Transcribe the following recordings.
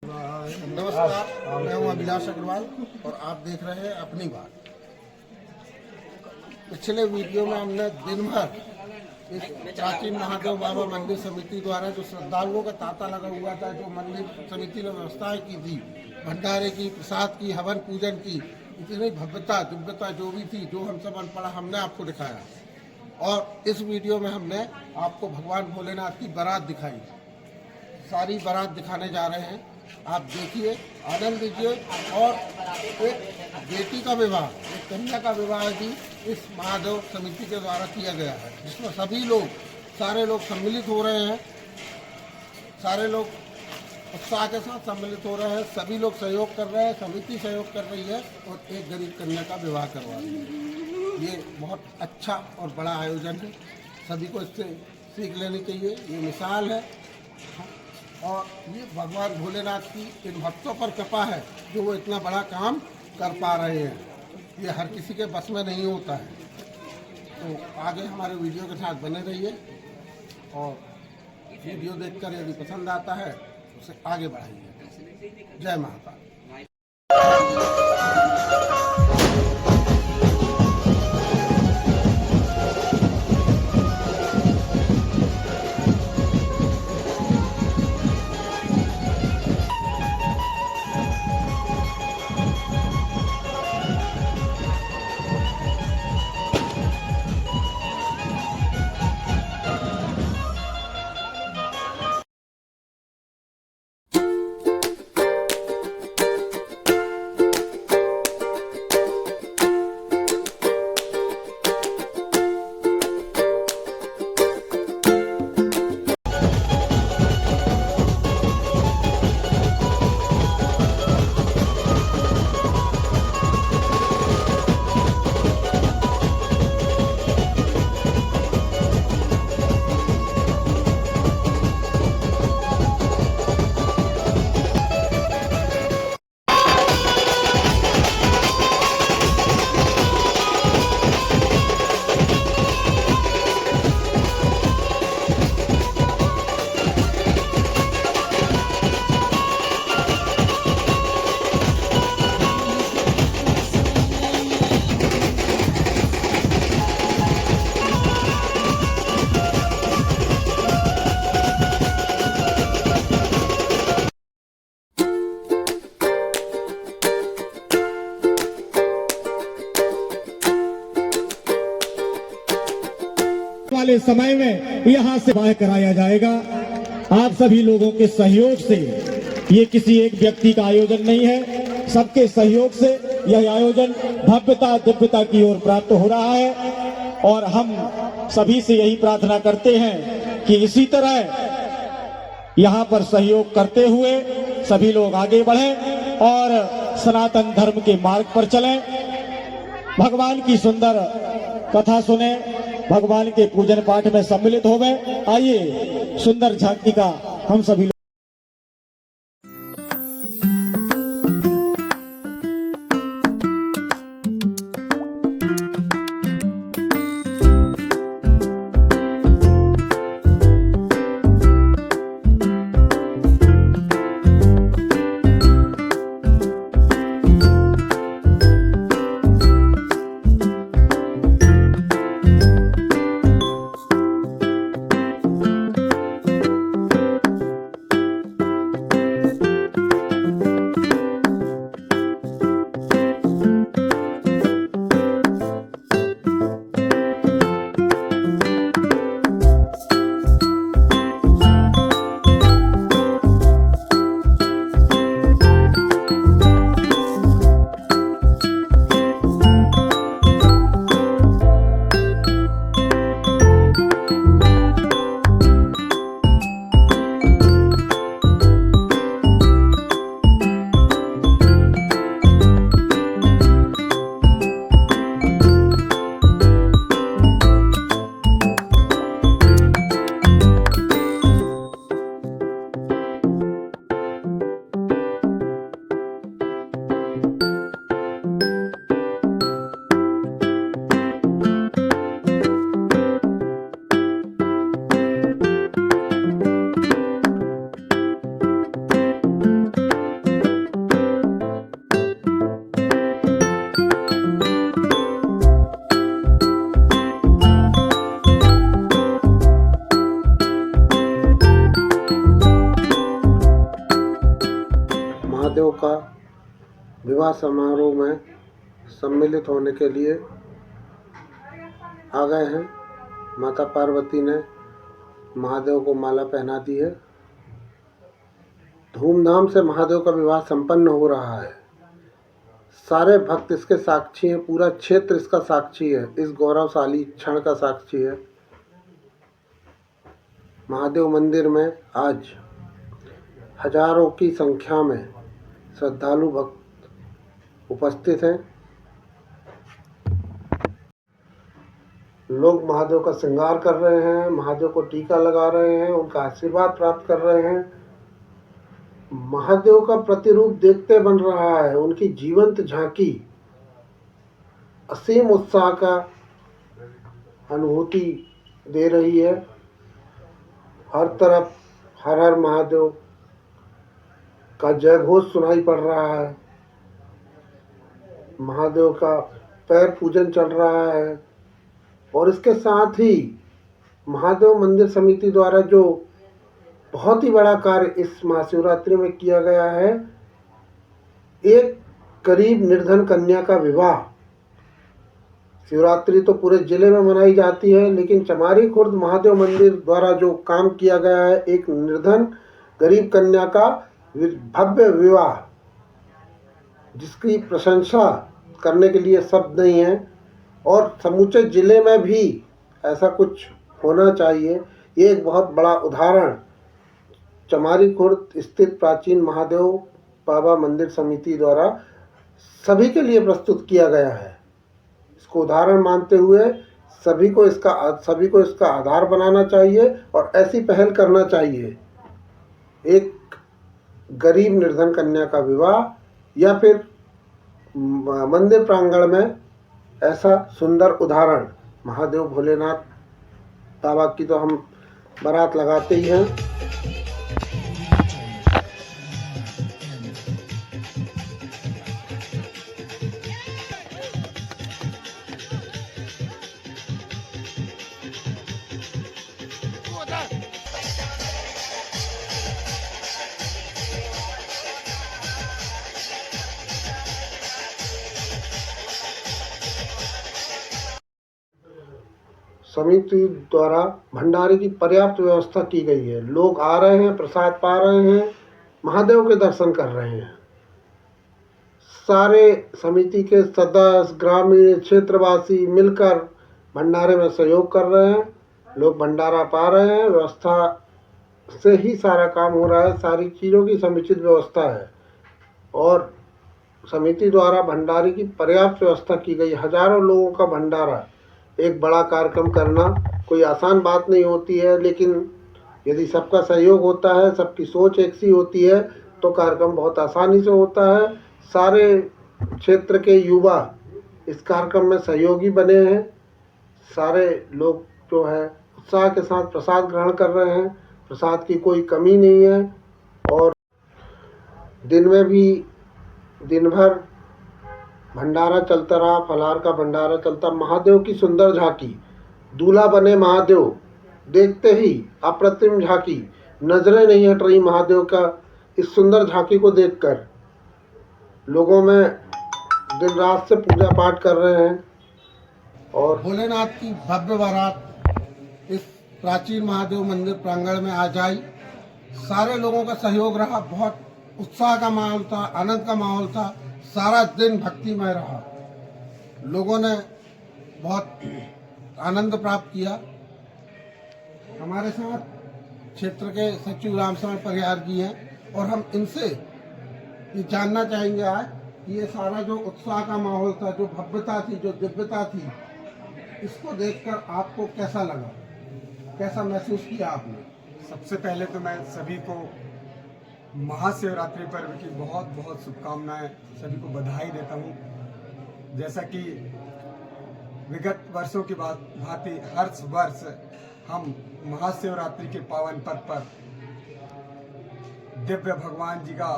नमस्कार, मैं हूं अभिलाष अग्रवाल और आप देख रहे हैं अपनी बात। पिछले वीडियो में हमने दिन भर इस प्राचीन महादेव बाबा मंदिर समिति द्वारा जो श्रद्धालुओं का तांता लगा हुआ था, जो मंदिर समिति ने व्यवस्थाएं की थी, भंडारे की, प्रसाद की, हवन पूजन की, इतनी भव्यता दिव्यता जो भी थी, जो हम सब अनपढ़ा हमने आपको दिखाया। और इस वीडियो में हमने आपको भगवान भोलेनाथ की बारात दिखाई। सारी बारात दिखाने जा रहे हैं, आप देखिए, आनंद लीजिए। और एक बेटी का विवाह, एक कन्या का विवाह भी इस महादेव समिति के द्वारा किया गया है, जिसमें सभी लोग, सारे लोग सम्मिलित हो रहे हैं। सारे लोग उत्साह के साथ सम्मिलित हो रहे हैं, सभी लोग सहयोग कर रहे हैं, समिति सहयोग कर रही है और एक गरीब कन्या का विवाह करवा रही है। ये बहुत अच्छा और बड़ा आयोजन है, सभी को इससे सीख लेनी चाहिए। ये मिसाल है और ये भगवान भोलेनाथ की इन भक्तों पर कृपा है जो वो इतना बड़ा काम कर पा रहे हैं। ये हर किसी के बस में नहीं होता है। तो आगे हमारे वीडियो के साथ बने रहिए और वीडियो देखकर यदि पसंद आता है तो उसे आगे बढ़ाइए। जय महाकाल। वाले समय में यहाँ से बाहर कराया जाएगा। आप सभी लोगों के सहयोग से, ये किसी एक व्यक्ति का आयोजन नहीं है, सबके सहयोग से यह आयोजन भव्यता दिव्यता की ओर प्राप्त हो रहा है। और हम सभी से यही प्रार्थना करते हैं कि इसी तरह यहाँ पर सहयोग करते हुए सभी लोग आगे बढ़ें और सनातन धर्म के मार्ग पर चलें, भगवान की सुंदर कथा सुने, भगवान के पूजन पाठ में सम्मिलित होवें। आइए सुंदर झांकी का हम सभी महादेव का विवाह समारोह में सम्मिलित होने के लिए आ गए हैं। माता पार्वती ने महादेव को माला पहना दी है। धूमधाम से महादेव का विवाह संपन्न हो रहा है। सारे भक्त इसके साक्षी हैं, पूरा क्षेत्र इसका साक्षी है, इस गौरवशाली क्षण का साक्षी है। महादेव मंदिर में आज हजारों की संख्या में श्रद्धालु भक्त उपस्थित हैं। लोग महादेव का श्रृंगार कर रहे हैं, महादेव को टीका लगा रहे हैं, उनका आशीर्वाद प्राप्त कर रहे हैं। महादेव का प्रतिरूप देखते बन रहा है। उनकी जीवंत झांकी असीम उत्साह का अनुभूति दे रही है। हर तरफ हर हर महादेव का जयघोष सुनाई पड़ रहा है। महादेव का पैर पूजन चल रहा है और इसके साथ ही महादेव मंदिर समिति द्वारा जो बहुत ही बड़ा कार्य इस महाशिवरात्रि में किया गया है, एक गरीब निर्धन कन्या का विवाह। शिवरात्रि तो पूरे जिले में मनाई जाती है, लेकिन चमारी खुर्द महादेव मंदिर द्वारा जो काम किया गया है, एक निर्धन गरीब कन्या का भव्य विवाह, जिसकी प्रशंसा करने के लिए शब्द नहीं है और समूचे जिले में भी ऐसा कुछ होना चाहिए। ये एक बहुत बड़ा उदाहरण चमारी खुर्द स्थित प्राचीन महादेव बाबा मंदिर समिति द्वारा सभी के लिए प्रस्तुत किया गया है। इसको उदाहरण मानते हुए सभी को इसका आधार बनाना चाहिए और ऐसी पहल करना चाहिए। एक गरीब निर्धन कन्या का विवाह या फिर मंदिर प्रांगण में ऐसा सुंदर उदाहरण। महादेव भोलेनाथ बाबा की तो हम बारात लगाते ही हैं। समिति द्वारा भंडारे की पर्याप्त व्यवस्था की गई है। लोग आ रहे हैं, प्रसाद पा रहे हैं, महादेव के दर्शन कर रहे हैं। सारे समिति के सदस्य, ग्रामीण क्षेत्रवासी मिलकर भंडारे में सहयोग कर रहे हैं। लोग भंडारा पा रहे हैं। व्यवस्था से ही सारा काम हो रहा है। सारी चीज़ों की समुचित व्यवस्था है और समिति द्वारा भंडारे की पर्याप्त व्यवस्था की गई। हजारों लोगों का भंडारा, एक बड़ा कार्यक्रम करना कोई आसान बात नहीं होती है, लेकिन यदि सबका सहयोग होता है, सबकी सोच एक सी होती है, तो कार्यक्रम बहुत आसानी से होता है। सारे क्षेत्र के युवा इस कार्यक्रम में सहयोगी बने हैं। सारे लोग जो है उत्साह के साथ प्रसाद ग्रहण कर रहे हैं। प्रसाद की कोई कमी नहीं है और दिन में भी दिन भर भंडारा चलता रहा, फलाहार का भंडारा चलता। महादेव की सुंदर झांकी, दूल्हा बने महादेव, देखते ही अप्रतिम झांकी, नजरें नहीं हट रही महादेव का इस सुंदर झांकी को देखकर। लोगों में दिन रात से पूजा पाठ कर रहे हैं और भोलेनाथ की भव्य बारात इस प्राचीन महादेव मंदिर प्रांगण में आ जाई। सारे लोगों का सहयोग रहा, बहुत उत्साह का माहौल था, आनंद का माहौल था। सारा दिन भक्तिमय रहा। लोगों ने बहुत आनंद प्राप्त किया। हमारे साथ क्षेत्र के सचिव रामशरण परिहार जी हैं और हम इनसे ये जानना चाहेंगे आज कि ये सारा जो उत्साह का माहौल था, जो भव्यता थी, जो दिव्यता थी, इसको देखकर आपको कैसा लगा, कैसा महसूस किया आपने? सबसे पहले तो मैं सभी को महाशिवरात्रि पर्व की बहुत बहुत शुभकामनाएं, सभी को बधाई देता हूं। जैसा कि विगत वर्षों की भांति हर वर्ष हम महाशिवरात्रि के पावन पर्व पर दिव्य भगवान जी का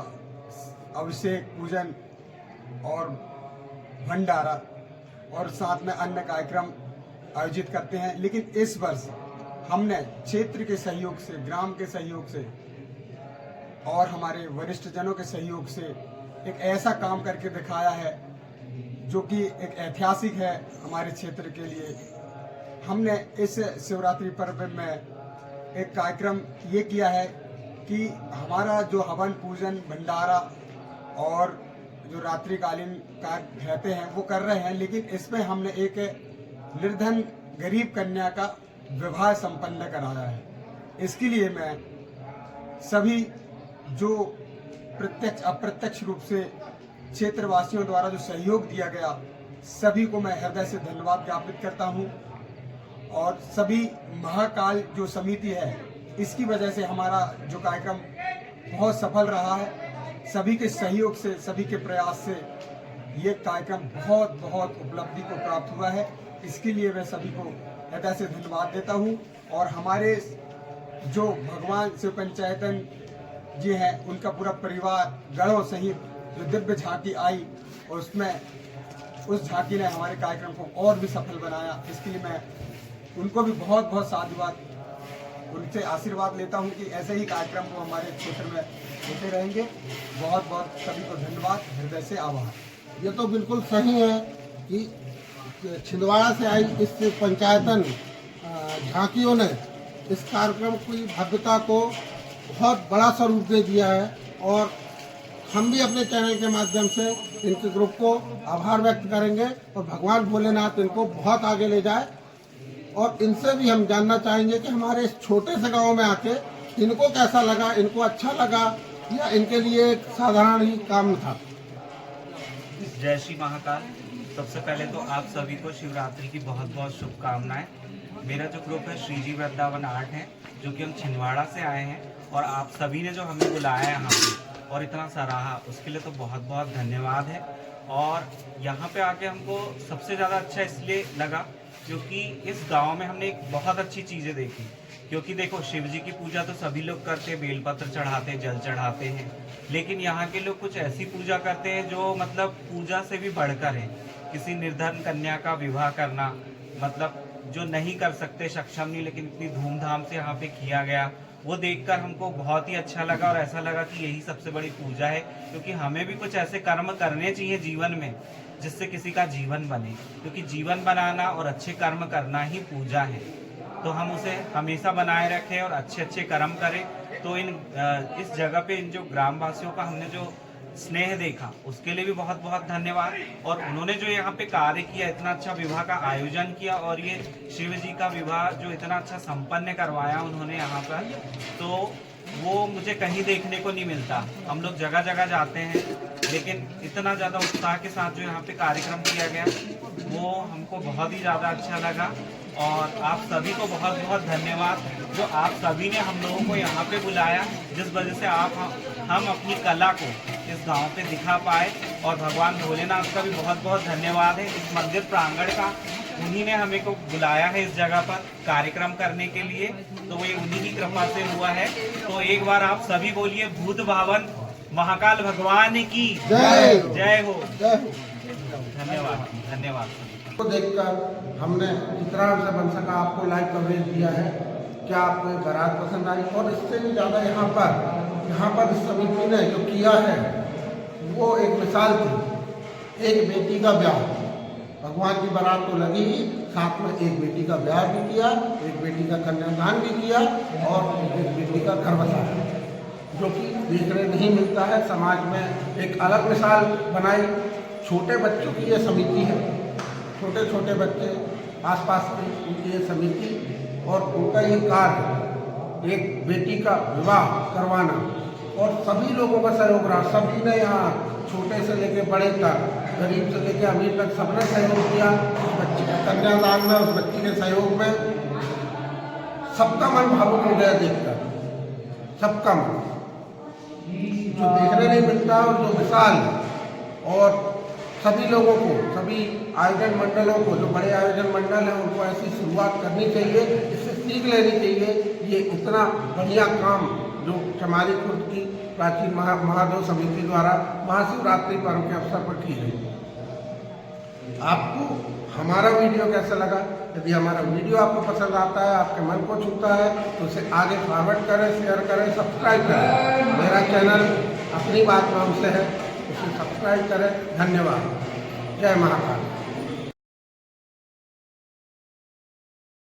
अभिषेक, पूजन और भंडारा और साथ में अन्य कार्यक्रम आयोजित करते हैं। लेकिन इस वर्ष हमने क्षेत्र के सहयोग से, ग्राम के सहयोग से और हमारे वरिष्ठ जनों के सहयोग से एक ऐसा काम करके दिखाया है जो कि एक ऐतिहासिक है हमारे क्षेत्र के लिए। हमने इस शिवरात्रि पर्व में एक कार्यक्रम ये किया है कि हमारा जो हवन पूजन भंडारा और जो रात्रिकालीन कार्य रहते हैं वो कर रहे हैं, लेकिन इसमें हमने एक निर्धन गरीब कन्या का विवाह संपन्न कराया है। इसके लिए मैं सभी जो प्रत्यक्ष अप्रत्यक्ष रूप से क्षेत्रवासियों द्वारा जो सहयोग दिया गया, सभी को मैं हृदय से धन्यवाद ज्ञापित करता हूं। और सभी महाकाल जो समिति है, इसकी वजह से हमारा जो कार्यक्रम बहुत सफल रहा है। सभी के सहयोग से, सभी के प्रयास से ये कार्यक्रम बहुत बहुत उपलब्धि को प्राप्त हुआ है। इसके लिए मैं सभी को हृदय से धन्यवाद देता हूं। और हमारे जो भगवान शिव पंचायतन जी हैं, उनका पूरा परिवार गणों सहित जो दिव्य झांकी आई, और उसमें उस झांकी ने हमारे कार्यक्रम को और भी सफल बनाया। इसके लिए मैं उनको भी बहुत बहुत साधुवाद, उनसे आशीर्वाद लेता हूं कि ऐसे ही कार्यक्रम को हमारे क्षेत्र में होते रहेंगे। बहुत बहुत सभी को धन्यवाद, हृदय से आभार। ये तो बिल्कुल सही है कि छिंदवाड़ा से आई इस पंचायतन झांकियों ने इस कार्यक्रम की भव्यता को बहुत बड़ा स्वरूप दे दिया है। और हम भी अपने चैनल के माध्यम से इनके ग्रुप को आभार व्यक्त करेंगे और भगवान भोलेनाथ इनको बहुत आगे ले जाए। और इनसे भी हम जानना चाहेंगे कि हमारे इस छोटे से गांव में आके इनको कैसा लगा, इनको अच्छा लगा या इनके लिए एक साधारण ही काम था। जय श्री महाकाल। सबसे पहले तो आप सभी को शिवरात्रि की बहुत बहुत शुभकामनाएं। मेरा जो ग्रुप है श्रीजी वृंदावन आर्ट है, जो कि हम छिंदवाड़ा से आए हैं, और आप सभी ने जो हमें बुलाया यहाँ पे और इतना सराहा, उसके लिए तो बहुत बहुत धन्यवाद है। और यहाँ पे आके हमको सबसे ज़्यादा अच्छा इसलिए लगा क्योंकि इस गांव में हमने एक बहुत अच्छी चीज़ें देखी। क्योंकि देखो, शिव जी की पूजा तो सभी लोग करते, बेलपत्र चढ़ाते, जल चढ़ाते हैं, लेकिन यहाँ के लोग कुछ ऐसी पूजा करते हैं जो मतलब पूजा से भी बढ़कर है। किसी निर्धन कन्या का विवाह करना, मतलब जो नहीं कर सकते, सक्षम नहीं, लेकिन इतनी धूमधाम से यहाँ पे किया गया, वो देखकर हमको बहुत ही अच्छा लगा। और ऐसा लगा कि यही सबसे बड़ी पूजा है, क्योंकि हमें भी कुछ ऐसे कर्म करने चाहिए जीवन में जिससे किसी का जीवन बने, क्योंकि जीवन बनाना और अच्छे कर्म करना ही पूजा है। तो हम उसे हमेशा बनाए रखें और अच्छे अच्छे कर्म करें। तो इस जगह पे इन जो ग्रामवासियों का हमने जो स्नेह देखा, उसके लिए भी बहुत बहुत धन्यवाद। और उन्होंने जो यहाँ पे कार्य किया, इतना अच्छा विवाह का आयोजन किया, और ये शिव जी का विवाह जो इतना अच्छा संपन्न करवाया उन्होंने यहाँ पर, तो वो मुझे कहीं देखने को नहीं मिलता। हम लोग जगह जगह जाते हैं, लेकिन इतना ज़्यादा उत्साह के साथ जो यहाँ पे कार्यक्रम किया गया, वो हमको बहुत ही ज़्यादा अच्छा लगा। और आप सभी को बहुत बहुत धन्यवाद, जो आप सभी ने हम लोगों को यहाँ पे बुलाया, जिस वजह से हम अपनी कला को इस गांव पे दिखा पाए। और भगवान भोलेनाथ का भी बहुत बहुत धन्यवाद है। इस मंदिर प्रांगण का उन्हीं ने हमें को बुलाया है इस जगह पर कार्यक्रम करने के लिए, तो वो उन्हीं की कृपा से हुआ है। तो एक बार आप सभी बोलिए, भूत भावन महाकाल भगवान की जय जय हो। धन्यवाद। धन्यवाद। को देखकर हमने जितना से बन सका आपको लाइव कवरेज दिया है। क्या आपको ये बारात पसंद आई? और इससे भी ज़्यादा यहाँ पर इस समिति ने जो किया है वो एक मिसाल थी। एक बेटी का ब्याह, भगवान की बारात तो लगी ही, साथ में एक बेटी का ब्याह भी किया, एक बेटी का कन्यादान भी किया और एक बेटी का घर बसाया, जो कि देखने नहीं मिलता है। समाज में एक अलग मिसाल बनाई। छोटे बच्चों की ये समिति है, छोटे छोटे बच्चे आसपास की उनकी ये समिति, और उनका ये कार्य, एक बेटी का विवाह करवाना, और सभी लोगों का सहयोग रहा। सभी ने यहाँ, छोटे से लेके बड़े तक, गरीब से लेके अमीर तक, सबने सहयोग किया। उस बच्ची के कन्यादान में, उस बच्ची के सहयोग में सबका मन भावुक हो गया देखकर, सबका मन, जो देखने नहीं मिलता और जो मिसाल। और सभी लोगों को, सभी आयोजन मंडलों को, जो बड़े आयोजन मंडल हैं, उनको ऐसी शुरुआत करनी चाहिए, इससे सीख लेनी चाहिए। ये इतना बढ़िया काम जो चमारी खुर्द की प्राचीन महादेव समिति द्वारा महाशिवरात्रि पर्व के अवसर पर की गई। आपको हमारा वीडियो कैसा लगा। यदि हमारा वीडियो आपको पसंद आता है, आपके मन को छूता है, तो उसे आगे फॉरवर्ड करें, शेयर करें, सब्सक्राइब करें। मेरा चैनल अपनी बात नाम से है, उसे सब्सक्राइब करें। धन्यवाद। जय महाकाल।